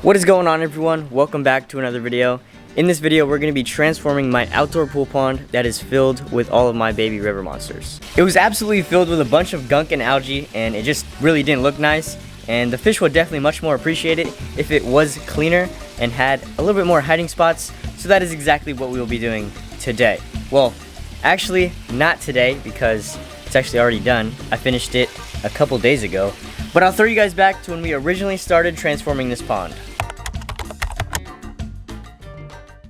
What is going on, everyone? Welcome back to another video. In this video, we're going to be transforming my outdoor pool pond that is filled with all of my baby river monsters. It was absolutely filled with a bunch of gunk and algae, and it just really didn't look nice. And the fish would definitely much more appreciate it if it was cleaner and had a little bit more hiding spots. So that is exactly what we will be doing today. Well, actually not today because it's actually already done. I finished it a couple days ago. But I'll throw you guys back to when we originally started transforming this pond.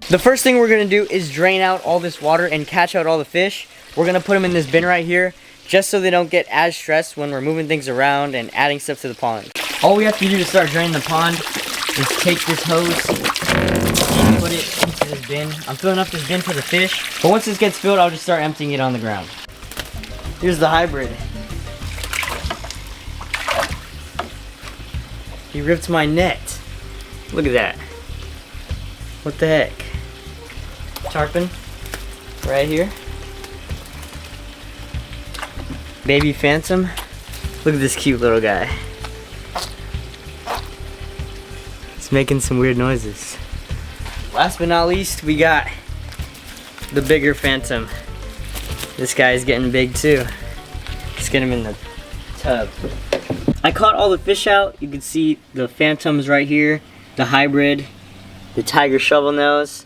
The first thing we're gonna do is drain out all this water and catch out all the fish. We're gonna put them in this bin right here, just so they don't get as stressed when we're moving things around and adding stuff to the pond. All we have to do to start draining the pond is take this hose and put it into this bin. I'm filling up this bin for the fish, but once this gets filled, I'll just start emptying it on the ground. Here's the hybrid. He ripped my net. Look at that. What the heck? Tarpon, right here. Baby phantom. Look at this cute little guy. He's making some weird noises. Last but not least, we got the bigger phantom. This guy is getting big too. Let's get him in the tub. I caught all the fish out. You can see the phantoms right here, the hybrid, the tiger shovel nose,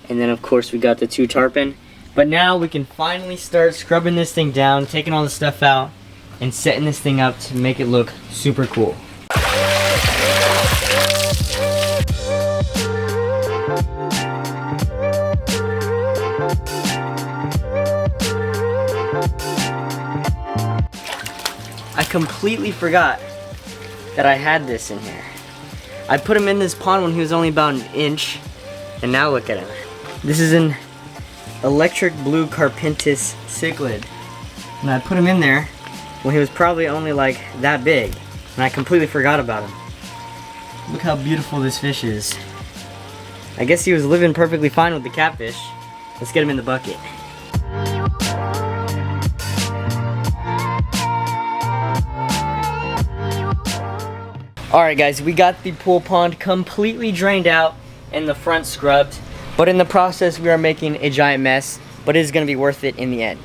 and then of course we got the two tarpon. But now we can finally start scrubbing this thing down, taking all the stuff out, and setting this thing up to make it look super cool. I completely forgot that I had this in here. I put him in this pond when he was only about an inch, and now look at him. This is an electric blue Carpentis cichlid, and I put him in there when he was probably only like that big, and I completely forgot about him. Look how beautiful this fish is. I guess he was living perfectly fine with the catfish. Let's get him in the bucket. Alright guys, we got the pool pond completely drained out and the front scrubbed, but in the process we are making a giant mess, but it is going to be worth it in the end.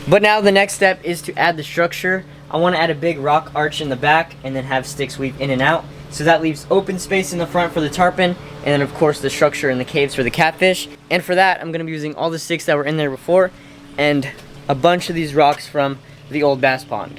But now the next step is to add the structure. I want to add a big rock arch in the back and then have sticks weave in and out, so that leaves open space in the front for the tarpon, and then of course the structure in the caves for the catfish. And for that I'm going to be using all the sticks that were in there before and a bunch of these rocks from the old bass pond.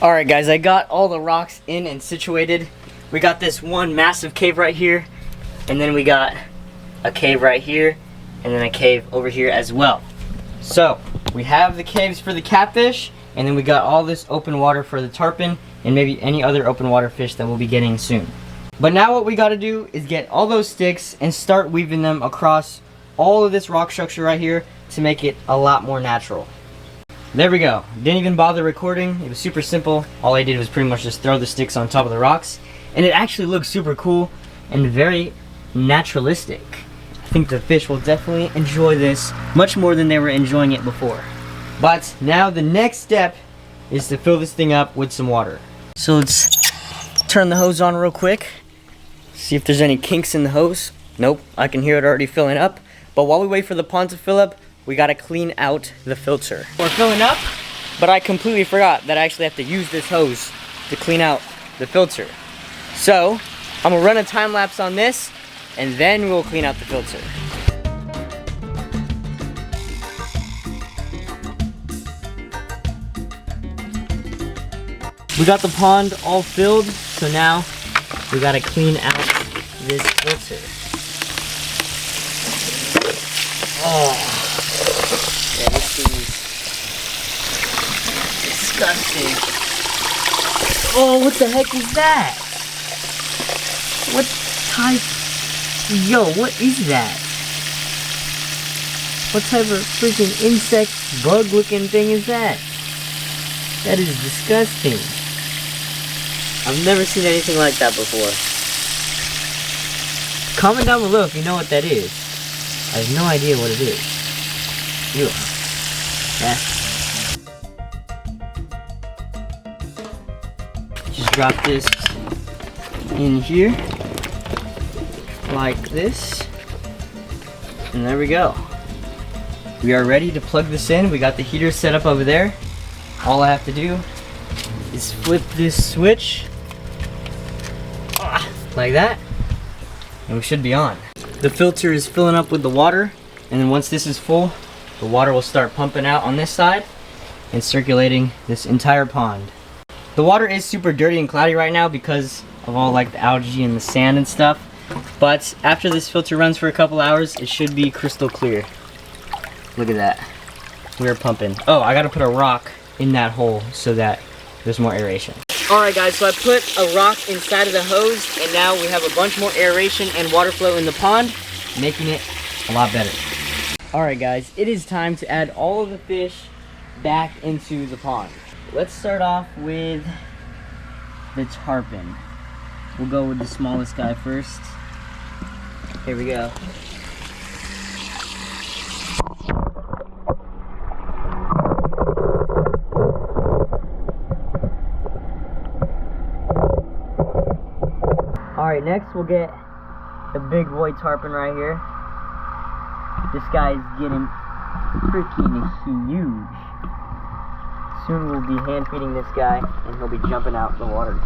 Alright guys, I got all the rocks in and situated. We got this one massive cave right here, and then we got a cave right here, and then a cave over here as well. So we have the caves for the catfish, and then we got all this open water for the tarpon and maybe any other open water fish that we'll be getting soon. But now what we got to do is get all those sticks and start weaving them across all of this rock structure right here to make it a lot more natural. There we go. Didn't even bother recording. It was super simple. All I did was pretty much just throw the sticks on top of the rocks, and it actually looks super cool and very naturalistic. I think the fish will definitely enjoy this much more than they were enjoying it before. But now the next step is to fill this thing up with some water. So let's turn the hose on real quick. See if there's any kinks in the hose. Nope, I can hear it already filling up. But while we wait for the pond to fill up, we gotta clean out the filter. We're filling up, but I completely forgot that I actually have to use this hose to clean out the filter. So I'm gonna run a time lapse on this, and then we'll clean out the filter. We got the pond all filled, so now we gotta clean out this filter. Oh, yeah, this is disgusting. Oh, what the heck is that? What type? Yo, what is that? What type of freaking insect, bug looking thing is that? That is disgusting. I've never seen anything like that before. Comment down below if you know what that is. I have no idea what it is. Ew. Yeah. Just drop this in here. Like this. And there we go. We are ready to plug this in. We got the heater set up over there. All I have to do is flip this switch like that, and we should be on. The filter is filling up with the water, and then once this is full, the water will start pumping out on this side and circulating this entire pond. The water is super dirty and cloudy right now because of all like the algae and the sand and stuff, but after this filter runs for a couple hours, it should be crystal clear. Look at that. We're pumping. Oh, I gotta put a rock in that hole so that there's more aeration. Alright guys, so I put a rock inside of the hose, and now we have a bunch more aeration and water flow in the pond, making it a lot better. Alright guys, it is time to add all of the fish back into the pond. Let's start off with the tarpon. We'll go with the smallest guy first. Here we go. Alright, next we'll get the big boy tarpon right here. This guy's getting freaking huge. Soon we'll be hand feeding this guy and he'll be jumping out the water.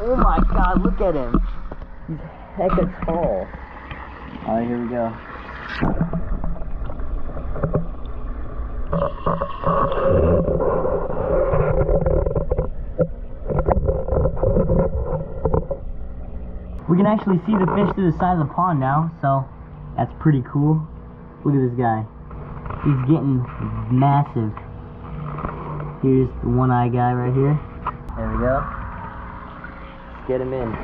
Oh my god, look at him. He's hecka tall. Alright, here we go. We can actually see the fish through the side of the pond now, so that's pretty cool. Look at this guy. He's getting massive. Here's the one-eye guy right here. There we go. Let's get him in.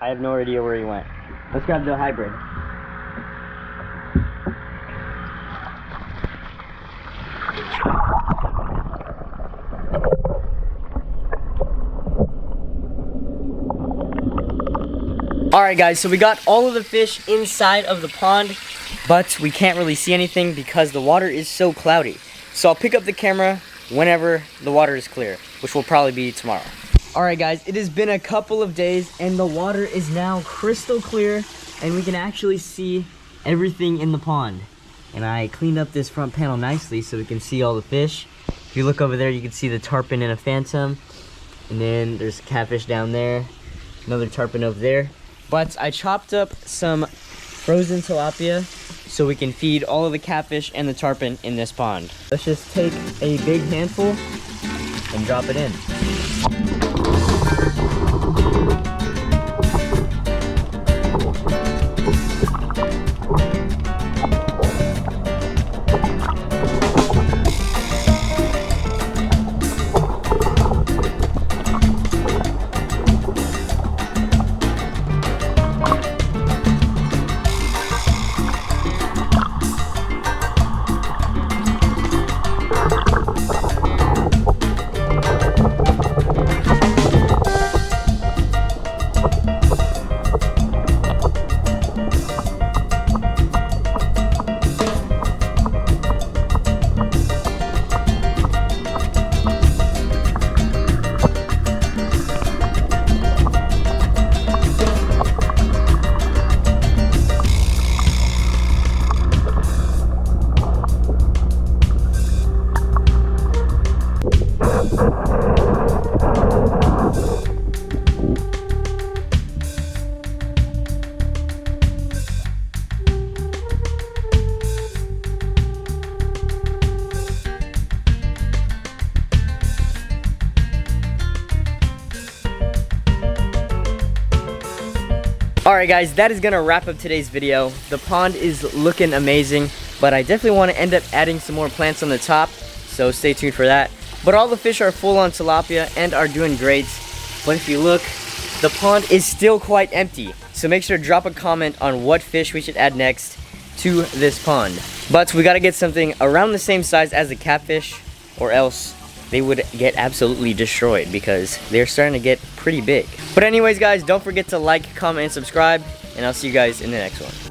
I have no idea where he went. Let's grab the hybrid. Alright guys, so we got all of the fish inside of the pond, but we can't really see anything because the water is so cloudy. So I'll pick up the camera whenever the water is clear, which will probably be tomorrow. Alright guys, it has been a couple of days and the water is now crystal clear and we can actually see everything in the pond. And I cleaned up this front panel nicely so we can see all the fish. If you look over there, you can see the tarpon and a phantom. And then there's a catfish down there, another tarpon over there. But I chopped up some frozen tilapia so we can feed all of the catfish and the tarpon in this pond. Let's just take a big handful and drop it in. Alright guys, that is gonna wrap up today's video. The pond is looking amazing, but I definitely want to end up adding some more plants on the top, so stay tuned for that. But all the fish are full on tilapia and are doing great. But if you look, the pond is still quite empty. So make sure to drop a comment on what fish we should add next to this pond. But we gotta get something around the same size as the catfish, or else they would get absolutely destroyed because they're starting to get pretty big. But anyways guys, don't forget to like, comment, and subscribe, and I'll see you guys in the next one.